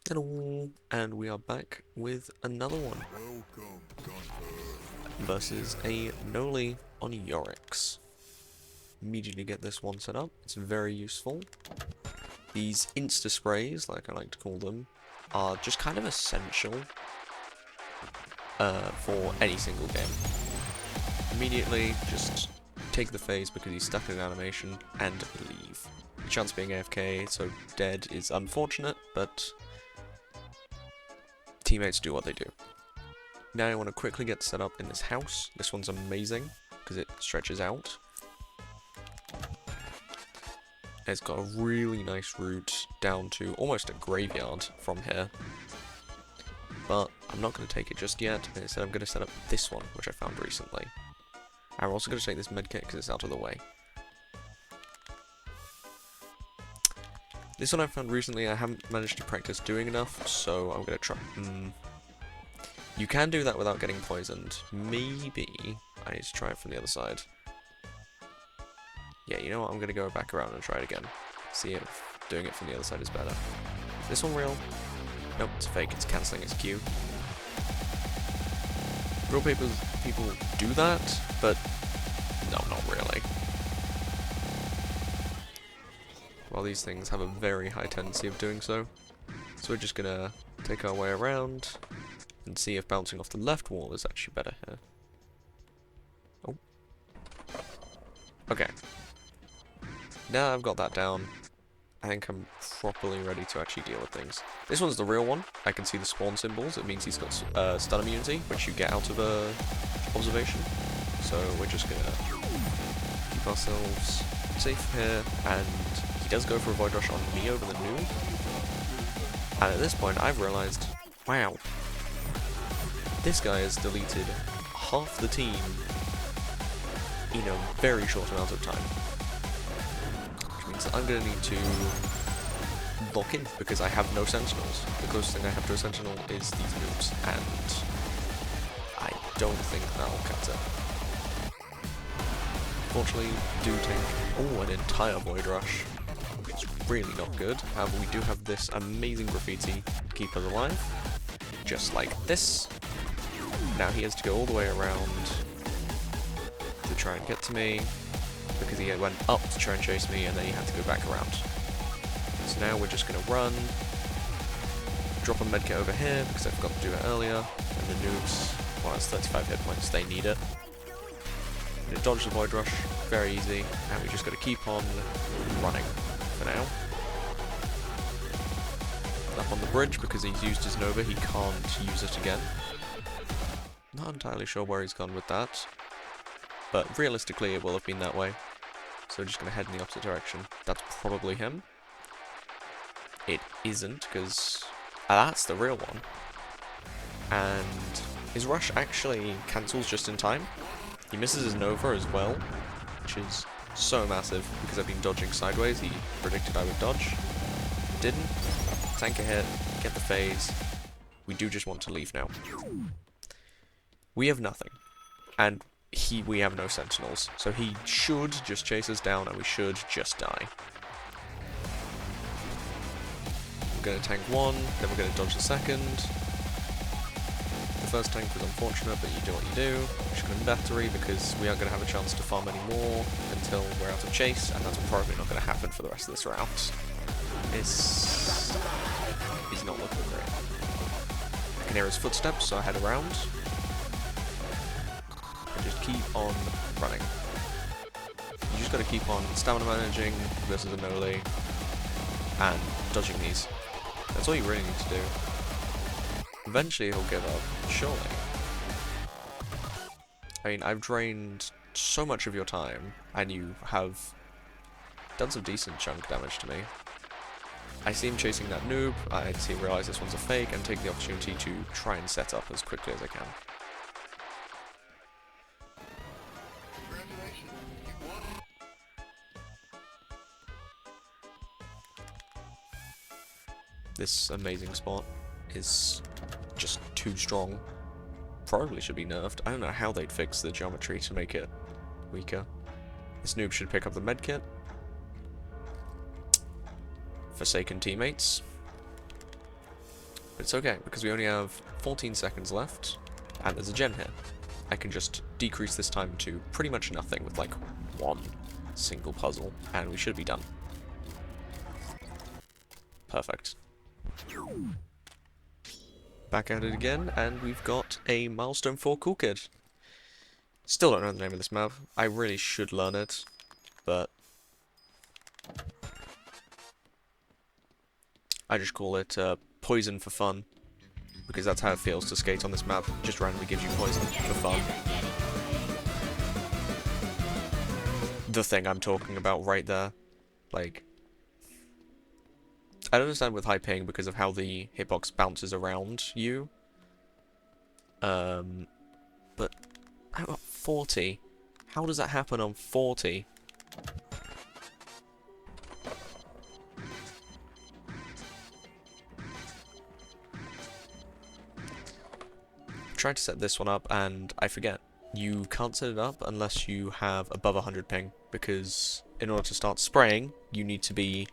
Hello, and we are back with another one versus a Noli on Yorick's. Immediately get this one set up. It's very useful. These insta sprays, like I like to call them, are just kind of essential for any single game. Immediately, just take the phase because he's stuck in an animation and leave. The chance of being AFK, so dead, is unfortunate, but teammates do what they do. Now I want to quickly get set up in this house. This one's amazing because it stretches out. It's got a really nice route down to almost a graveyard from here. But I'm not going to take it just yet, and instead I'm going to set up this one, which I found recently. I'm also going to take this medkit because it's out of the way. This one I found recently, I haven't managed to practice doing enough, so I'm going to try. You can do that without getting poisoned. Maybe I need to try it from the other side. Yeah, you know what? I'm going to go back around and try it again. See if doing it from the other side is better. Is this one real? Nope, it's fake. It's cancelling its Q. Real people do that, but no, not really. Well, these things have a very high tendency of doing so. So we're just going to take our way around and see if bouncing off the left wall is actually better here. Oh. Okay. Now I've got that down, I think I'm properly ready to actually deal with things. This one's the real one. I can see the spawn symbols. It means he's got stun immunity, which you get out of observation. So we're just going to keep ourselves safe here, and he does go for a Void Rush on me over the Noob. And at this point I've realised, wow, this guy has deleted half the team in a very short amount of time. Which means that I'm going to need to lock in, because I have no sentinels. The closest thing I have to a sentinel is these noobs, and I don't think that'll cut it. Fortunately, do take an entire Void Rush. It's really not good. However, we do have this amazing graffiti to keep us alive, just like this. Now he has to go all the way around to try and get to me, because he went up to try and chase me, and then he had to go back around. So now we're just going to run, drop a medkit over here, because I forgot to do it earlier, and the noobs, well, it's 35 hit points, they need it. I'm going to dodge the Void Rush, very easy, and we just got to keep on running for now. Up on the bridge, because he's used his Nova, he can't use it again. Not entirely sure where he's gone with that, but realistically it will have been that way. So we're just going to head in the opposite direction. That's probably him. It isn't, because that's the real one. And his rush actually cancels just in time. He misses his Nova as well, which is so massive, because I've been dodging sideways. He predicted I would dodge. Didn't. Tank a hit, get the phase. We do just want to leave now. We have nothing, and we have no sentinels, so he should just chase us down and we should just die. We're going to tank one, then we're going to dodge the second. The first tank was unfortunate, but you do what you do. We're just going to battery, because we aren't going to have a chance to farm any more until we're out of chase, and that's probably not going to happen for the rest of this route. It's not looking great. I can hear his footsteps, so I head around. Just keep on running. You just gotta keep on stamina managing versus a Noli and dodging these. That's all you really need to do. Eventually he'll give up, surely. I mean, I've drained so much of your time, and you have done some decent chunk damage to me. I see him chasing that noob, I see him realise this one's a fake, and take the opportunity to try and set up as quickly as I can. This amazing spot is just too strong. Probably should be nerfed. I don't know how they'd fix the geometry to make it weaker. This noob should pick up the medkit. Forsaken teammates. But it's okay, because we only have 14 seconds left, and there's a gem here. I can just decrease this time to pretty much nothing with like one single puzzle, and we should be done. Perfect. Back at it again, and we've got a milestone for Coolkid. Still don't know the name of this map. I really should learn it, but I just call it poison for fun, because that's how it feels to skate on this map. It just randomly gives you poison for fun. The thing I'm talking about right there. Like, I don't understand with high ping because of how the hitbox bounces around you. But I got 40. How does that happen on 40? Tried to set this one up and I forget. You can't set it up unless you have above 100 ping, because in order to start spraying, you need to be...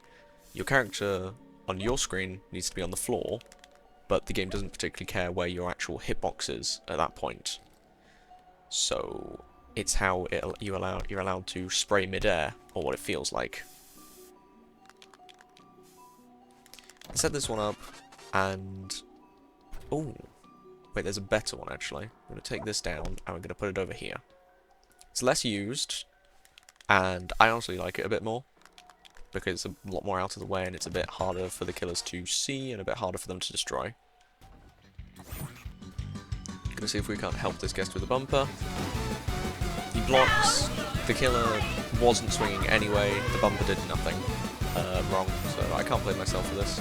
Your character on your screen needs to be on the floor, but the game doesn't particularly care where your actual hitbox is at that point. So it's how you're allowed to spray mid-air, or what it feels like. I set this one up, and... Oh, wait, there's a better one actually. I'm going to take this down, and we're going to put it over here. It's less used, and I honestly like it a bit more, because it's a lot more out of the way, and it's a bit harder for the killers to see, and a bit harder for them to destroy. Gonna see if we can't help this guest with a bumper. He blocks. The killer wasn't swinging anyway. The bumper did nothing wrong, so I can't blame myself for this.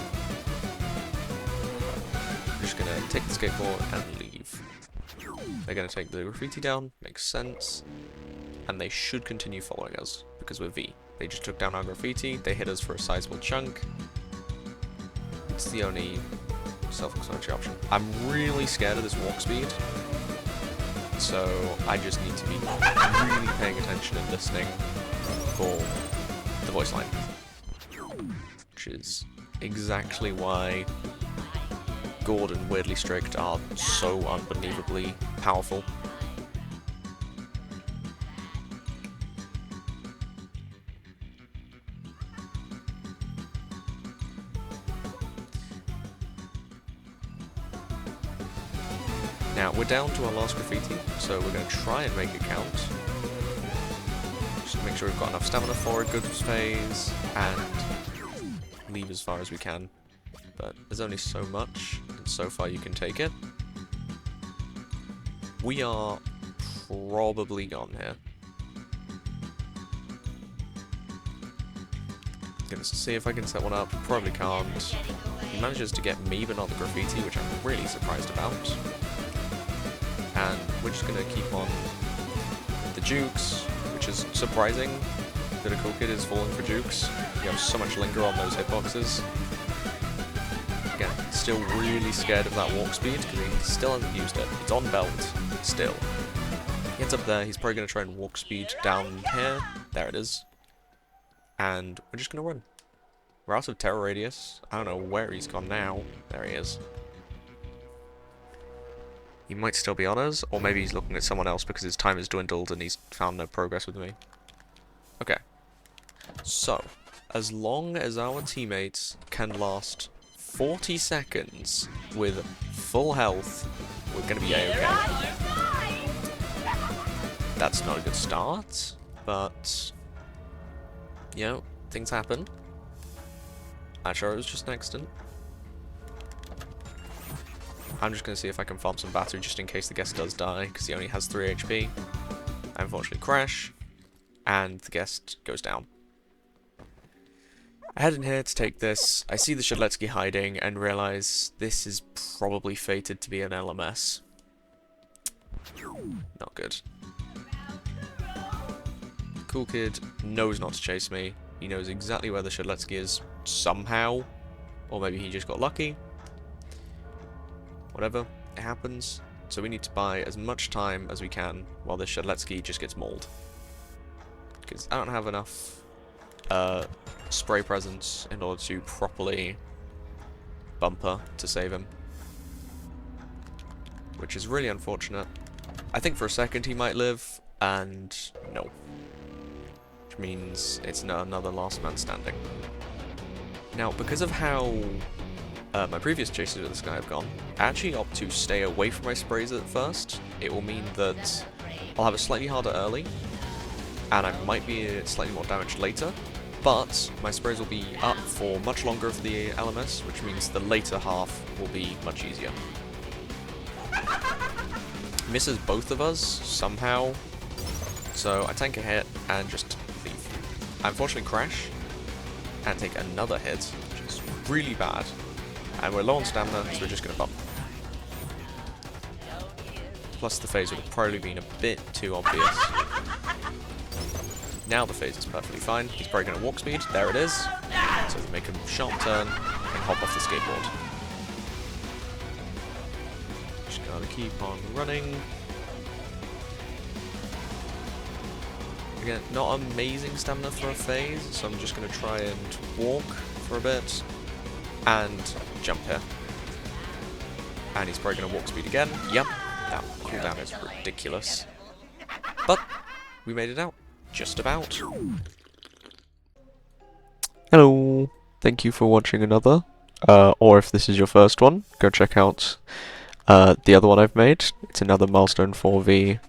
I'm just gonna take the skateboard and leave. They're gonna take the graffiti down, makes sense. And they should continue following us, because we're V. They just took down our graffiti, they hit us for a sizable chunk. It's the only self-explanatory option. I'm really scared of this walk speed, so I just need to be really paying attention and listening for the voice line. Which is exactly why Gord and Weirdly Strict are so unbelievably powerful. Now, we're down to our last graffiti, so we're going to try and make it count. Just to make sure we've got enough stamina for a good phase, and leave as far as we can. But there's only so much, and so far you can take it. We are probably gone here. Gonna see if I can set one up, probably can't. He manages to get me, but not the graffiti, which I'm really surprised about. And we're just going to keep on the jukes, which is surprising that a Coolkid is falling for jukes. You have so much linger on those hitboxes. Again, still really scared of that walk speed, because he still hasn't used it. It's on belt, still. He gets up there, he's probably going to try and walk speed down here. There it is. And we're just going to run. We're out of terror radius. I don't know where he's gone now. There he is. He might still be on us, or maybe he's looking at someone else because his time has dwindled and he's found no progress with me. Okay. So, as long as our teammates can last 40 seconds with full health, we're going to be A-okay. That's not a good start, but, you know, things happen. I'm sure it was just an accident. I'm just going to see if I can farm some battery just in case the guest does die, because he only has 3 HP. I unfortunately crash, and the guest goes down. I head in here to take this. I see the Shedletsky hiding and realise this is probably fated to be an LMS. Not good. Coolkid knows not to chase me. He knows exactly where the Shedletsky is somehow, or maybe he just got lucky. Whatever, it happens, so we need to buy as much time as we can while this Shedletsky just gets mauled. Because I don't have enough spray presence in order to properly bumper to save him. which is really unfortunate. I think for a second he might live, and no. Which means it's another last man standing. Now, because of how my previous chases with this guy have gone, I actually opt to stay away from my sprays at first. It will mean that I'll have it slightly harder early, and I might be slightly more damaged later, but my sprays will be up for much longer for the LMS, which means the later half will be much easier. Misses both of us, somehow, so I tank a hit and just leave. I unfortunately crash, and take another hit, which is really bad, and we're low on stamina, so we're just gonna bump. Plus the phase would have probably been a bit too obvious. Now the phase is perfectly fine. He's probably going to walk speed. There it is. So we make a sharp turn and hop off the skateboard. Just gotta keep on running. Again, not amazing stamina for a phase, so I'm just going to try and walk for a bit and jump here. And he's probably going to walk speed again. Yep, that cooldown is ridiculous. But we made it out. Just about. Hello, thank you for watching another, or if this is your first one, go check out the other one I've made. It's another Milestone 4v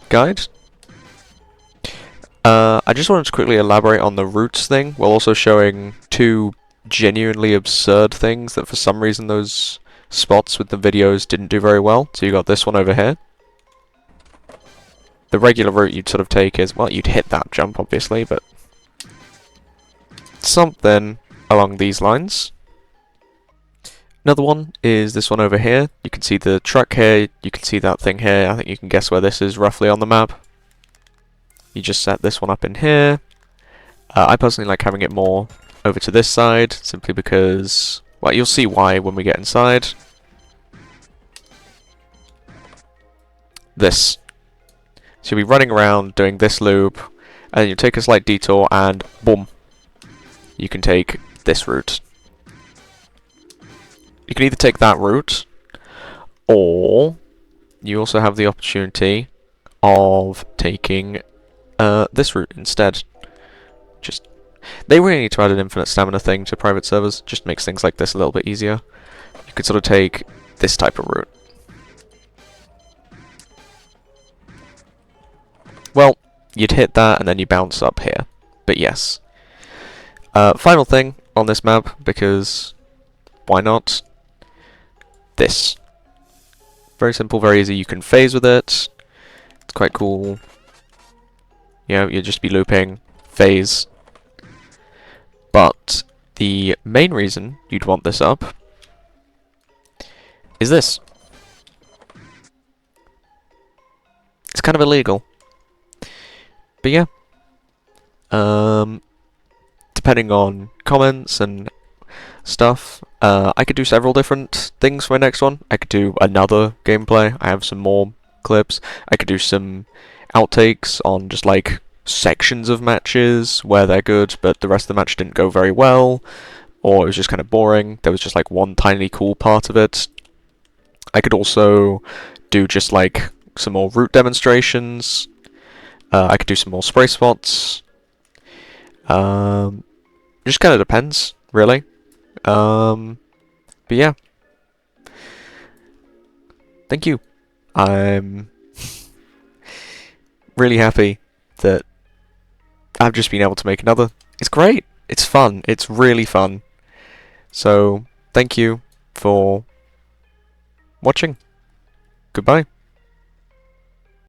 guide. I just wanted to quickly elaborate on the roots thing, while also showing two genuinely absurd things that for some reason those spots with the videos didn't do very well. So you got this one over here. The regular route you'd sort of take is, well, you'd hit that jump, obviously, but something along these lines. Another one is this one over here. You can see the truck here, you can see that thing here. I think you can guess where this is roughly on the map. You just set this one up in here. I personally like having it more over to this side, simply because, well, you'll see why when we get inside. This. So you'll be running around doing this loop, and you take a slight detour, and boom, you can take this route. You can either take that route, or you also have the opportunity of taking this route instead. They really need to add an infinite stamina thing to private servers, just makes things like this a little bit easier. You could sort of take this type of route. Well, you'd hit that and then you bounce up here. But yes. Final thing on this map, because why not? This. Very simple, very easy. You can phase with it. It's quite cool. You know, you'll just be looping, phase. But the main reason you'd want this up is this. It's kind of illegal. But yeah, depending on comments and stuff, I could do several different things for my next one. I could do another gameplay, I have some more clips. I could do some outtakes on just like sections of matches where they're good, but the rest of the match didn't go very well, or it was just kind of boring. There was just like one tiny cool part of it. I could also do just like some more route demonstrations. I could do some more spray spots. Just kind of depends, really. But yeah. Thank you. I'm really happy that I've just been able to make another. It's great. It's fun. It's really fun. So, thank you for watching. Goodbye.